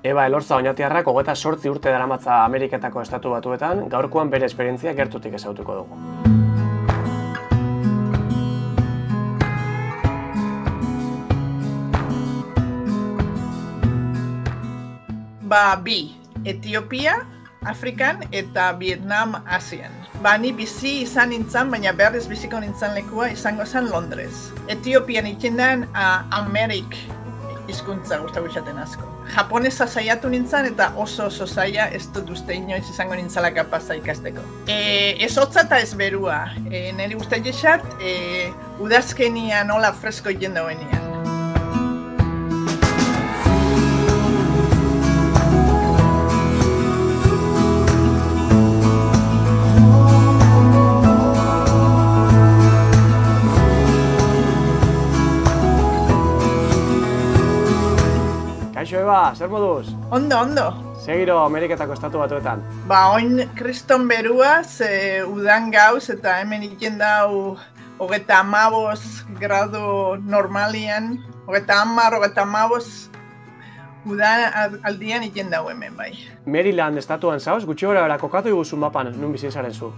Eba Elorza oinatiarrak 28 urte daramatza Ameriketako Estatu Batuetan, gaurkoan bere esperientzia gertutik ezagutuko dugu. Bi, Etiopia, Afrikan eta Vietnam Asian. Ni bizi izan nintzen, baina berriz biziko nintzen lekua izango zen Londres. Etiopian ikendan Amerik hizkuntza gustatu izaten asko. Japonesa saiatu nintzen eta oso zaila ez dut uste inoiz izango nintzela kapaza ikasteko. Ez hotza eta ez berua. Niri guztai esat, udazkenian nola fresko iten dauenean. Kaixo Eba, zer moduz? Ondo. Segiro Ameriketako Estatu Batuetan. Oin kriston berua, ze udan gauz eta hemen iken dau 35 gradu normalian, 30-35 udan aldian iken dau hemen bai. Maryland estatuan zauz, gutxi gora kokatu iguzu mapan, nun bizi zaren zu?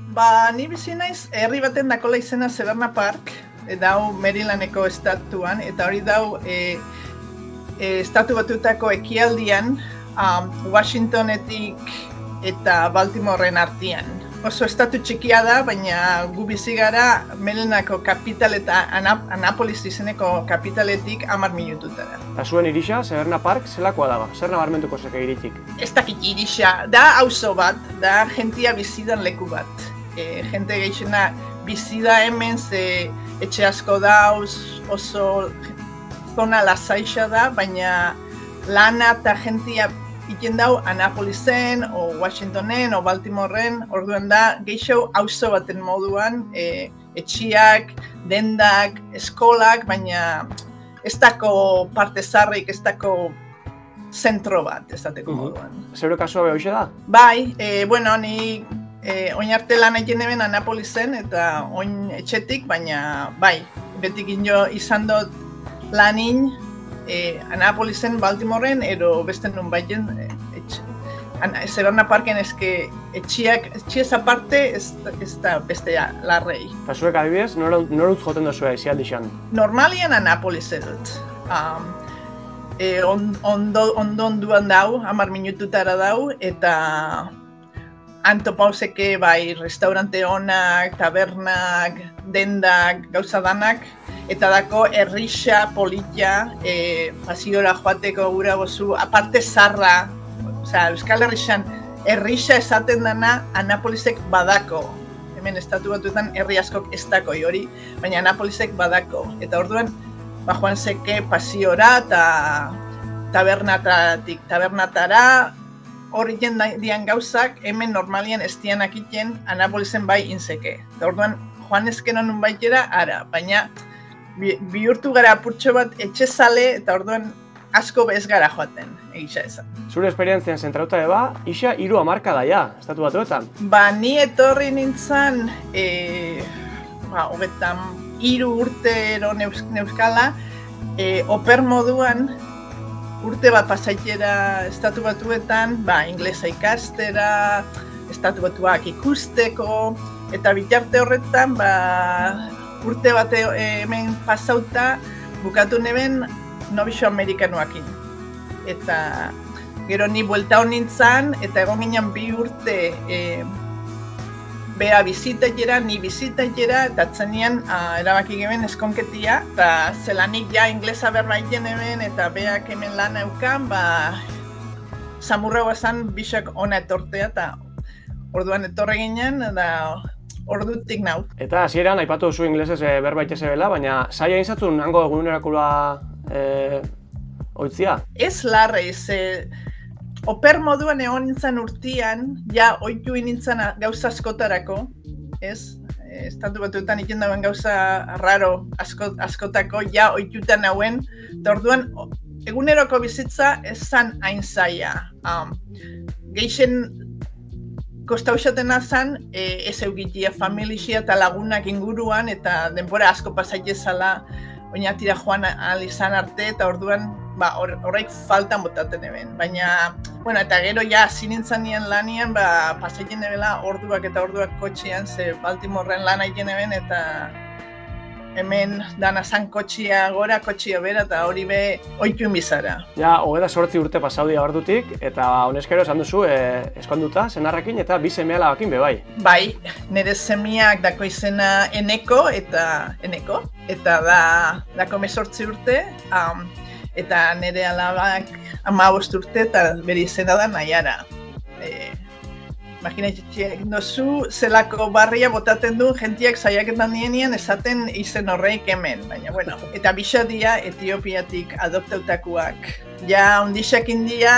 Ni bizi naiz herri baten dakola izena Severna Park, dau Marylandeko estatuan, eta hori dau Estatu Batuetako ekialdian, Washingtonetik eta Baltimoren artean. Oso estatu txikia da, baina gu bizi gara Marylandeko kapital eta Annapolis izeneko kapitaletik 10 minututara. Eta zuen irisa, Severna Park, zelakoa dago? Zer nabarmentuko zeke iritik? Ez dakit irisa, da auzo bat, da jentia bizidan leku bat. Jente gehiena bizida hemen, ze etxe asko dauz, oso zona lasaixa da, baina lana eta jentia iken dau Annapolisen, o Washingtonen, o Baltimoren, orduan da, geixo auzo baten moduan, etxiak, dendak, eskolak, baina ez dako parte zarrik, ez dako zentro bat, ez dateko moduan. Zeure kasua beha hoxe da? Bai, ni oin arte lan egin eben Annapolisen eta oin etxetik, baina bai, betik izan dut lanin Annapolisen, Baltimoren, ero beste nun baien Severna Parken eske etxiez aparte ez da beste larrei. Eta zuek adibidez, norutz joten dozua ezialdixan? Normalian Annapolis edut. Onduan dau, 10 minututara dau, eta antopauzeke bai restaurante honak, tabernak, dendak, gauza danak, eta dako errixa, politia, pasiora joateko gura gozu, aparte zarra, Euskal Herrixan errixa esaten dana Annapolisek badako. Hemen Estatu Batuetan herri askok ez dako hori, baina Annapolisek badako. Eta orduan, joan zeke pasiora eta tabernatara, hori dian gauzak, hemen normalian ez dianak iten Annapolisen bai inzeke. Eta orduan, joan ezken honun baitera, ara, baina bihurtu gara apurtxo bat etxezale eta orduan asko bez gara joaten, egisa esan. Zure esperientzian zentrauta eba, isa 3 hamarkada ja, Estatu Batuetan? Ni etorri nintzen, 23 urtero neuskala, oper moduan, urte bat pasaitera Estatu Batuetan, inglesa ikastera, Estatu Batuak ikusteko, eta bitarte horretan, urte bat hemen pasauta, bukatu neben nobixo amerikanoakin. Eta gero ni buelta honintzan, eta egon ginen 2 urte bea bizitailera, ni bizitailera, eta atzenean erabaki geben eskonketia, eta zelanik ja inglesa berbaiten hemen, eta beak hemen lan eukan, samurra guazan bisak ona etortea, eta orduan etorre ginen, eta ordutik nau. Eta hasieran aipatu duzu inglesez berbaite zebela, baina zaila inzatzun hango egunerakula oitzia? Ez larre, oper moduan egon nintzen urtean, ja oitu nintzen gauza askotarako, ez? Estatu Batuetan iken dauen gauza raro askotako, ja oitutan hauen, eta orduan eguneroko bizitza ez zan hain zaila. Geixen kostauxatena zan, ez eugitia familixia eta lagunak inguruan, eta denbora asko pasaitezala oinatira joan izan arte, eta orduan horrek faltan botaten eben. Baina, bueno, eta gero ja hasi nintzanean lanian, pasatzen ebela orduak eta orduak kotxean, ze Baltimoren lan egiten eben, eta hemen dana zan kotxia gora, kotxia bera, eta hori be oituen bizara. Ja, 28 urte pasaudia ordutik, eta honezkero esan duzu, eskonduta, senarrekin eta bi seme-alabakin be bai. Bai, nire semiak dako izena Eneko, eta dako 18 urte, eta nire alabak 15 urte, eta bere izena da Naiara. Imaginatzen dozu, zelako barria botaten du jentiak saiaketan dienean esaten izen horreik hemen, baina bueno. Eta bisadia Etiopiatik adoptautakoak. Ja, ondixak india,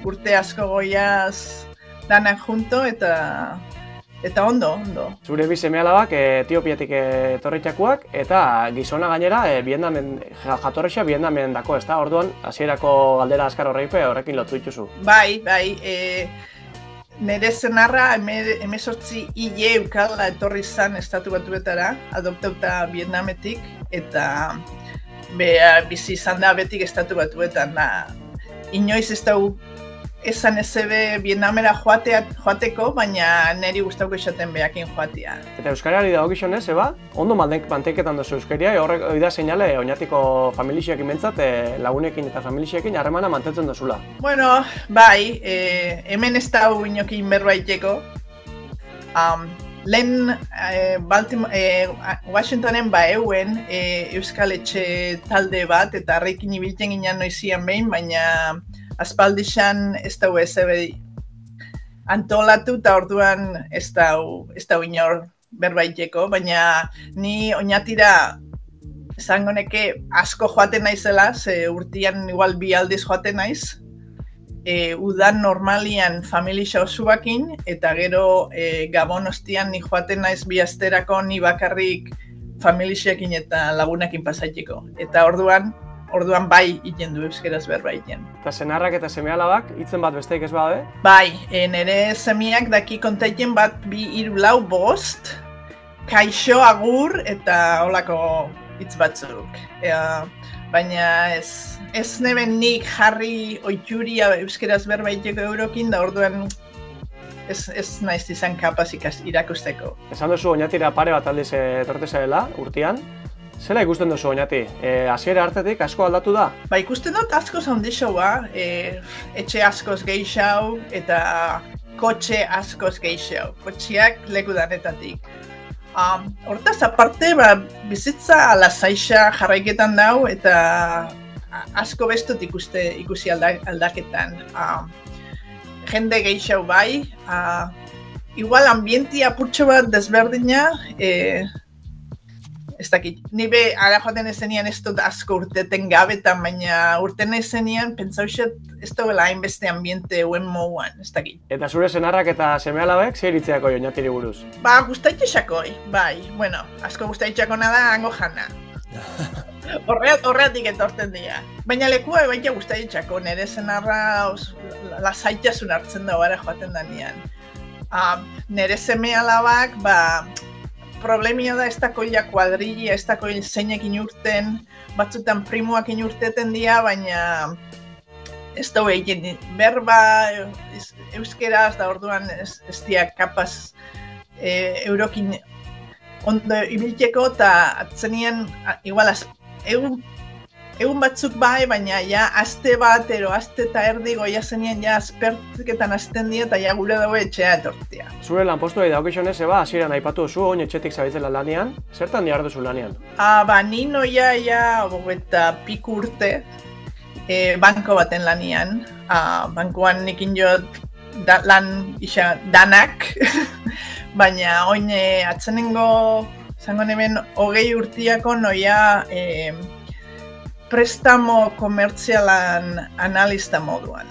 urte asko goiaz danak junto, eta ondo. Zure bi seme-alabak Etiopiatik etorritxakoak, eta gizona gainera jatorrixa Vietnamen dako, ezta? Orduan, hasierako galdera azkar horrekin lotu dituzu. Bai, nire zenarra 18 hile eukala etorri zan Estatu Batuetara, adoptauta Vietnametik, eta bizi izan da betik Estatu Batuetan. Inoiz ez dugu esan ezebe Vietnamera joateko, baina niri gustauko esaten behakin joatia. Eta euskarari dagokizunez, ondo mantenketan duzu euskaria, horrek da seinale oinatiko familixeekin mentzat, lagunekin eta familixeekin harremana mantentzen duzula. Bueno, bai, hemen ez da inokin berbaiteko. Lehen Washingtonen euen euskal etxe talde bat, eta harrekin ibiltzen ginen noizian behin, baina aspaldixan ez dago ezebe antolatu, eta orduan ez dago inor berbaiteko, baina ni oinatira esango neke asko joaten naizela, ze urtean igual 2 aldiz joaten naiz, udan normalian familia osuakin, eta gero Gabon ostian ni joaten naiz 2 asterako ni bakarrik familiaekin eta lagunekin pasatzeko. Eta orduan bai iten du euskeraz berba iten. Eta senarrak eta seme-alabak hitzen bat besteik ez badabe? Bai, nire semiak daki kontaiten bat 2, 3, 4, 5, kaixo, agur eta holako hitz batzuk. Baina ez neben nik jarri oituria euskeraz berba iteko eurokin, da orduan ez naiz izan kapaz irakusteko. Esan duzu oinatira pare bat aldiz etorte zarela, urtean. Zela ikusten duzu oinati? Hasiera hartetik asko aldatu da? Ba, ikusten dut asko zaundixoa, etxe askoz gehiago eta kotxe askoz gehiago. Kotxeak leku danetatik. Hortaz aparte, bizitza lasaixa jarraiketan dau eta asko bestut ikusi aldaketan. Jende gehiago bai, igual ambientia apurtxo bat desberdina, ez dakit, nibe ara joaten ezenean ez dut asko urteten gabetan, baina urten ezenean pentsauxet ez dagoela hainbeste ambiente uen moguan, ez dakit. Eta zure senarrak eta seme-alabek zer iritzeako oinatiri buruz? Ba, gustaitxakoi, bai, bueno, asko gustaitxakona da hango jana. Horreatik etorten dira. Baina lekua baita gustaitxako, nire senarra lasaitasun hartzen da gara joaten da nian. Nire seme-alabak, problemia da ez dako kuadrilla, ez dako zeinekin urten, batzutan primuak inurteten dira, baina ez dago egin berba, euskeraz, da orduan ez dira kapaz eurokin ondo ibilteko, eta atzenien, igual, egun batzuk bai, baina ja aste bat, aste eta erdi goia zenien ja aspertiketan azten dira, eta ja gure dago etxea etortia. Zure lanpostuei daukizunez, hasieran aipatu duzu, oin etxetik zabitzela lanean, zertan dihar duzu lanean? Ni noia eta piku urte banko baten lanean. Bankoan nikin jo lan isa danak, baina oin atzenengo, zango hemen 20 urtiako noia prestamo komertzialan analista moduan.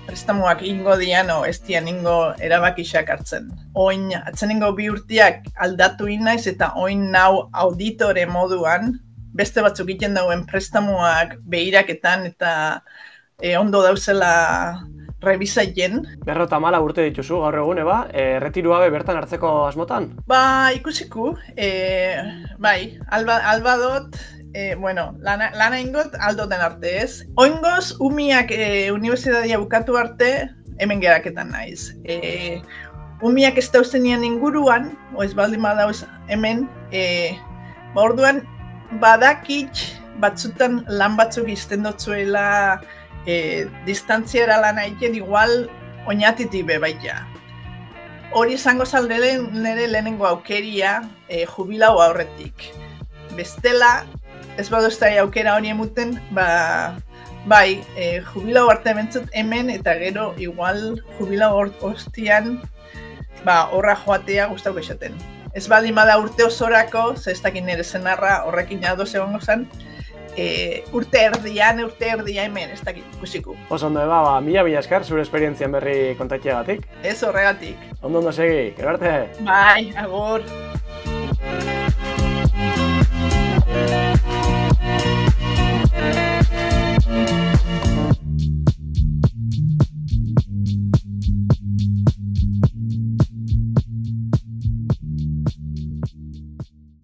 Prestamoak ingo dian o ez dian ingo erabakisak hartzen. Oin atzenengo 2 urtiak aldatu inaiz eta oin nau auditore moduan, beste batzuk egiten dauen prestamoak behiraketan eta ondo dauzela rebisaien. 54 urte dituzu gaur egun, erretiroa bertan hartzeko asmotan? Ba, ikusiku, bai, albadot, bueno, lana ingot aldoten arte ez. Oingoz, umiak universitatea bukatu arte, hemen geraketan naiz. Umiak ez dauzenean inguruan, oez baldin badauz hemen, orduan badakit batzutan lan batzuk izten dutzuela distantziara lan egiten igual oinatitik baita. Hori izango zalde nire lehenengo aukeria jubilau aurretik. Bestela, ez badoztai aukera hori emuten, bai, jubilau arte bentzut hemen eta gero igual jubilau ostian horra joatea gustauko esaten. Ez baldin bada urte osorako, ez dakit nire zenarra horrekin ados egongo zen, urte erdia hemen, ez dakit, ikusiko. Oso ondo, mila esker zure esperientzien berri kontatxeagatik. Ez horregatik. Ondo segi, gero arte. Bai, agur.